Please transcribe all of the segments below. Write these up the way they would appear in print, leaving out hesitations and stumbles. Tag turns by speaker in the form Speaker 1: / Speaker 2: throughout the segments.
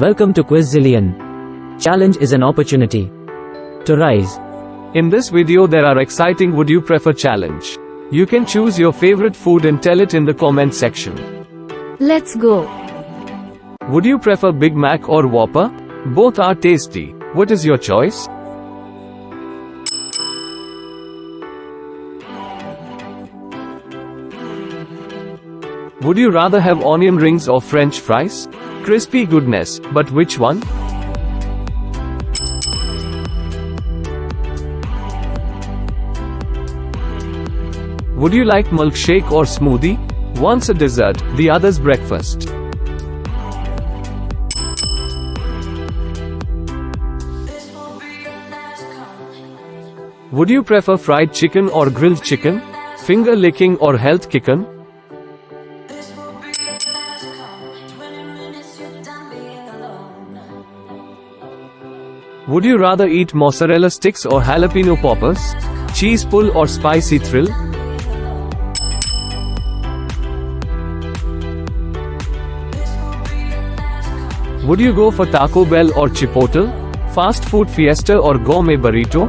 Speaker 1: Welcome to Quizzillion. Challenge is an opportunity to rise.
Speaker 2: In this video there are exciting Would You Prefer challenge. You can choose your favorite food and tell it in the comment section.
Speaker 3: Let's go.
Speaker 2: Would you prefer Big Mac or Whopper? Both are tasty. What is your choice? Would you rather have onion rings or French fries? Crispy goodness, but which one? Would you like milkshake or smoothie? One's a dessert, the other's breakfast. Would you prefer fried chicken or grilled chicken? Finger licking or health kicking? Would you rather eat mozzarella sticks or jalapeno poppers? Cheese pull or spicy thrill? Would you go for Taco Bell or Chipotle? Fast food fiesta or gourmet burrito?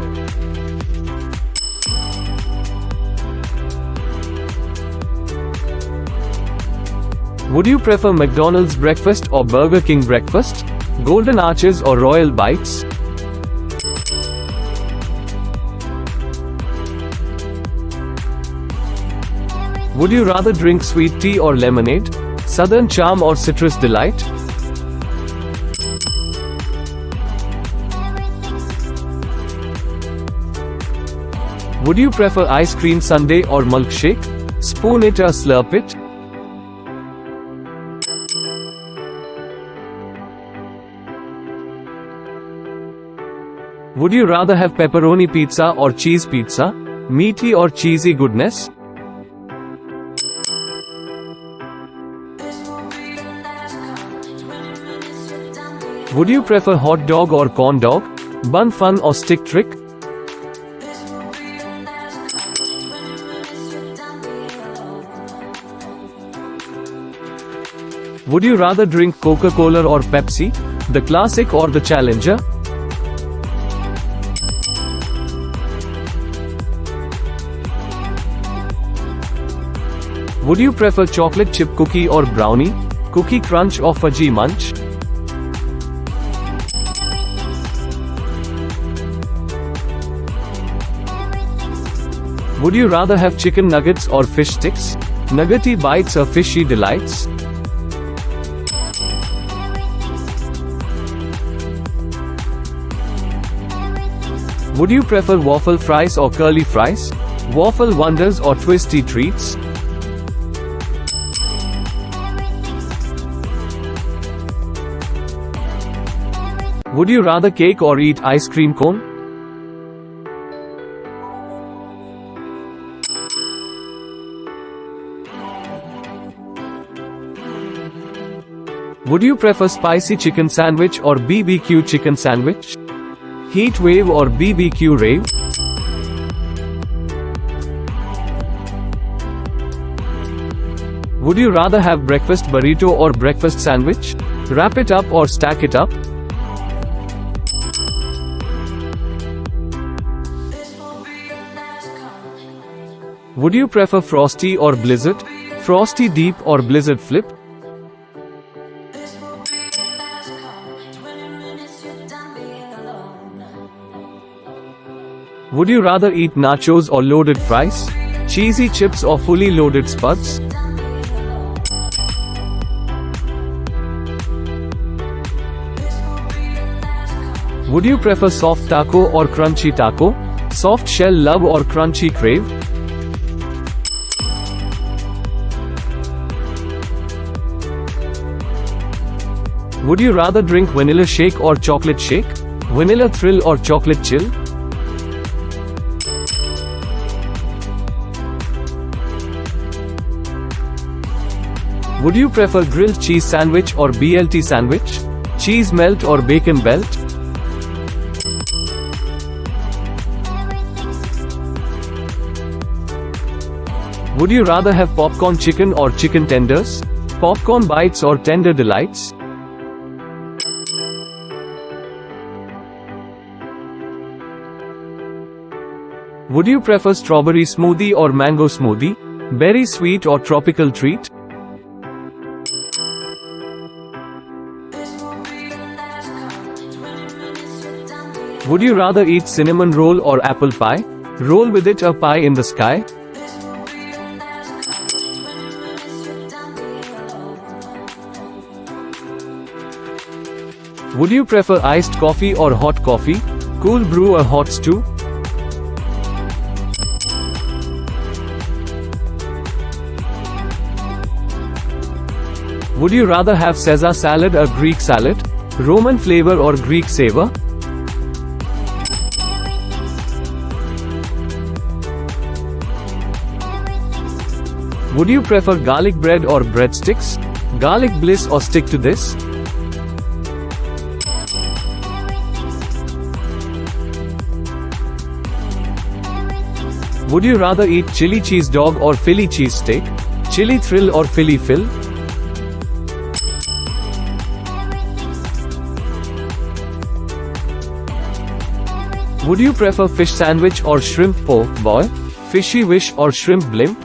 Speaker 2: Would you prefer McDonald's breakfast or Burger King breakfast? Golden Arches or Royal Bites? Would you rather drink sweet tea or lemonade? Southern Charm or Citrus Delight? Would you prefer ice cream sundae or milkshake? Spoon it or slurp it? Would you rather have pepperoni pizza or cheese pizza? Meaty or cheesy goodness? Would you prefer hot dog or corn dog? Bun fun or stick trick? Would you rather drink Coca-Cola or Pepsi? The classic or the challenger? Would you prefer chocolate chip cookie or brownie? Cookie crunch or fudgy munch? Would you rather have chicken nuggets or fish sticks? Nuggety bites or fishy delights? Would you prefer waffle fries or curly fries? Waffle wonders or twisty treats? Would you rather cake or eat ice cream cone? Would you prefer spicy chicken sandwich or BBQ chicken sandwich? Heat wave or BBQ rave? Would you rather have breakfast burrito or breakfast sandwich? Wrap it up or stack it up? Would you prefer Frosty or Blizzard? Frosty deep or Blizzard flip? Would you rather eat nachos or loaded fries? Cheesy chips or fully loaded spuds? Would you prefer soft taco or crunchy taco? Soft shell love or crunchy crave? Would you rather drink vanilla shake or chocolate shake? Vanilla thrill or chocolate chill? Would you prefer grilled cheese sandwich or BLT sandwich? Cheese melt or bacon belt? Would you rather have popcorn chicken or chicken tenders? Popcorn bites or tender delights? Would you prefer strawberry smoothie or mango smoothie? Berry sweet or tropical treat? Would you rather eat cinnamon roll or apple pie? Roll with it a pie in the sky? Would you prefer iced coffee or hot coffee? Cool brew or hot stew? Would you rather have Caesar salad or Greek salad? Roman flavor or Greek savor? Would you prefer garlic bread or breadsticks? Garlic bliss or stick to this? Would you rather eat chili cheese dog or Philly cheese steak? Chili thrill or Philly fill? Would you prefer fish sandwich or shrimp po' boy? Fishy wish or shrimp blimp?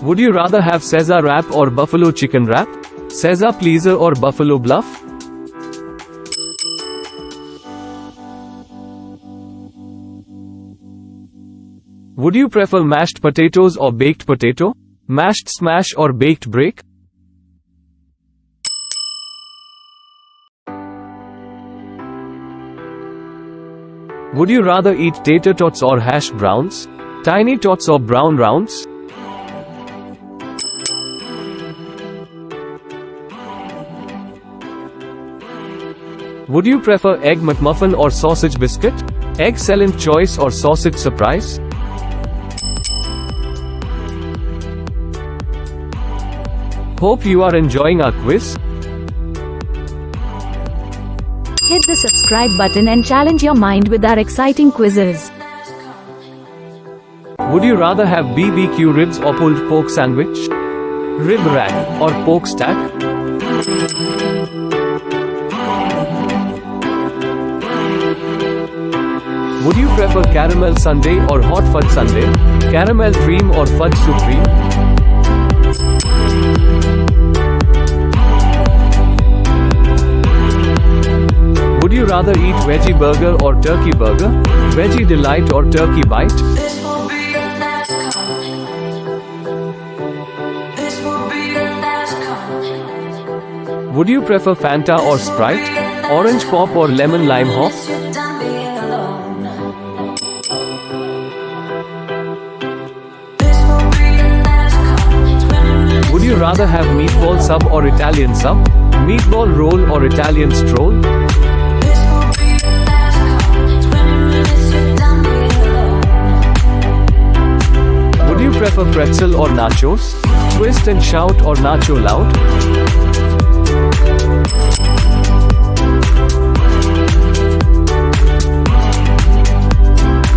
Speaker 2: Would you rather have Caesar wrap or buffalo chicken wrap? Caesar pleaser or buffalo bluff? Would you prefer mashed potatoes or baked potato? Mashed smash or baked break? Would you rather eat tater tots or hash browns? Tiny tots or brown rounds? Would you prefer egg McMuffin or sausage biscuit? Excellent choice or sausage surprise? Hope you are enjoying our quiz.
Speaker 3: Hit the subscribe button and challenge your mind with our exciting quizzes.
Speaker 2: Would you rather have BBQ ribs or pulled pork sandwich? Rib rack or pork stack? Would you prefer caramel sundae or hot fudge sundae? Caramel cream or fudge supreme? Would you rather eat veggie burger or turkey burger? Veggie delight or turkey bite? Would you prefer Fanta or Sprite? Orange pop or lemon lime hop? Would you rather have meatball sub or Italian sub? Meatball roll or Italian stroll? Would you prefer pretzel or nachos? Twist and shout or nacho loud?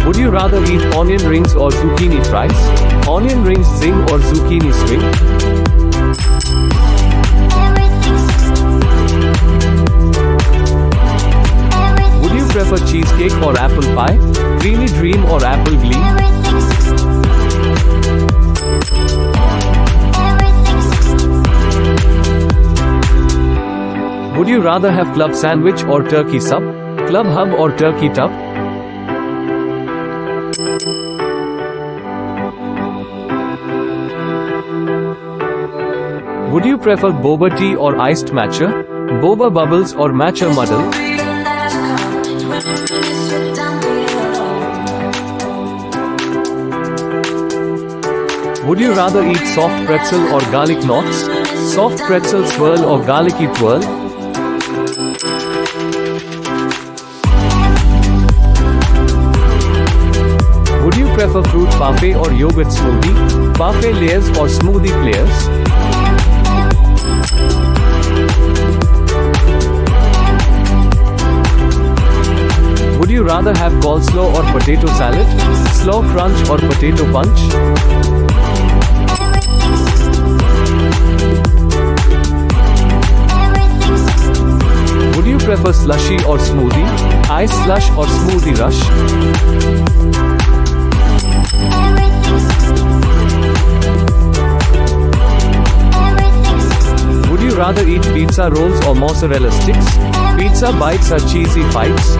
Speaker 2: Would you rather eat onion rings or zucchini fries? Onion rings zing or zucchini swing? Would you prefer cheesecake or apple pie? Creamy dream or apple gleam? Would you rather have club sandwich or turkey sub? Club hub or turkey tub? Would you prefer boba tea or iced matcha? Boba bubbles or matcha muddle? Would you rather eat soft pretzel or garlic knots? Soft pretzel swirl or garlicky twirl? Would you prefer fruit parfait or yogurt smoothie? Parfait layers or smoothie players? Would you rather have coleslaw or potato salad? Slaw crunch or potato punch? slushy or smoothie, ice slush or smoothie rush? Would you rather eat pizza rolls or mozzarella sticks? Pizza bites or cheesy fights?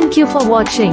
Speaker 3: Thank you for watching.